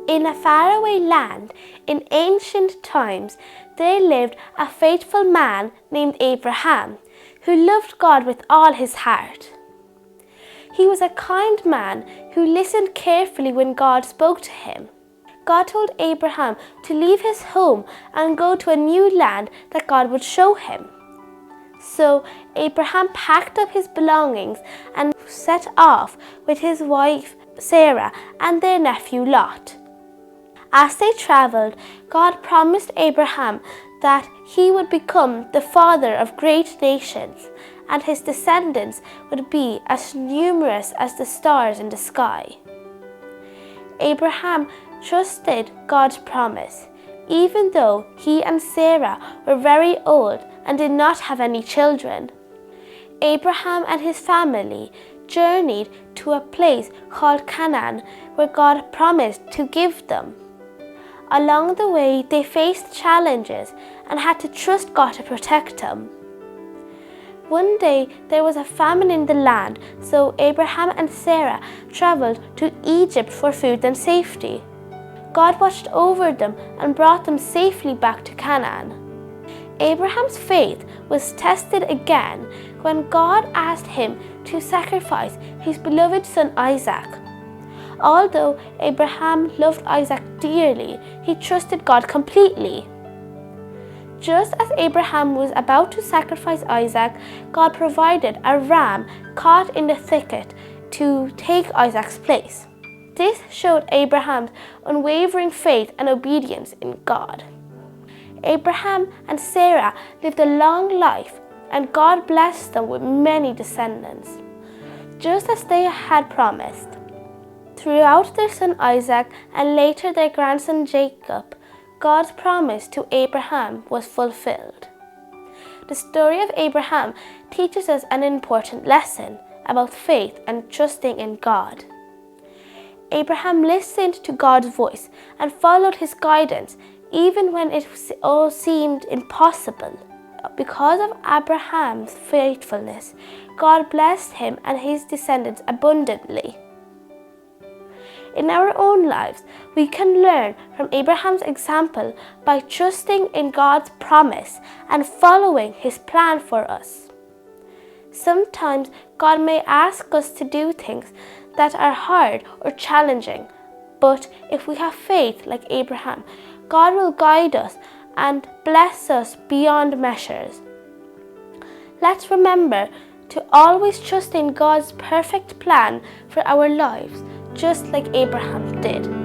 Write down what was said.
In a faraway land, in ancient times, there lived a faithful man named Abraham, who loved God with all his heart. He was a kind man who listened carefully when God spoke to him. God told Abraham to leave his home and go to a new land that God would show him. So Abraham packed up his belongings and set off with his wife Sarah and their nephew Lot. As they travelled, God promised Abraham that he would become the father of great nations, and his descendants would be as numerous as the stars in the sky. Abraham trusted God's promise, even though he and Sarah were very old and did not have any children. Abraham and his family journeyed to a place called Canaan, where God promised to give them. Along the way, they faced challenges and had to trust God to protect them. One day, there was a famine in the land, so Abraham and Sarah traveled to Egypt for food and safety. God watched over them and brought them safely back to Canaan. Abraham's faith was tested again when God asked him to sacrifice his beloved son Isaac. Although Abraham loved Isaac dearly, he trusted God completely. Just as Abraham was about to sacrifice Isaac, God provided a ram caught in the thicket to take Isaac's place. This showed Abraham's unwavering faith and obedience in God. Abraham and Sarah lived a long life, and God blessed them with many descendants, just as they had promised. Throughout their son Isaac and later their grandson Jacob, God's promise to Abraham was fulfilled. The story of Abraham teaches us an important lesson about faith and trusting in God. Abraham listened to God's voice and followed his guidance even when it all seemed impossible. Because of Abraham's faithfulness, God blessed him and his descendants abundantly. In our own lives, we can learn from Abraham's example by trusting in God's promise and following his plan for us. Sometimes God may ask us to do things that are hard or challenging, but if we have faith like Abraham, God will guide us and bless us beyond measures. Let's remember to always trust in God's perfect plan for our lives, just like Abraham did.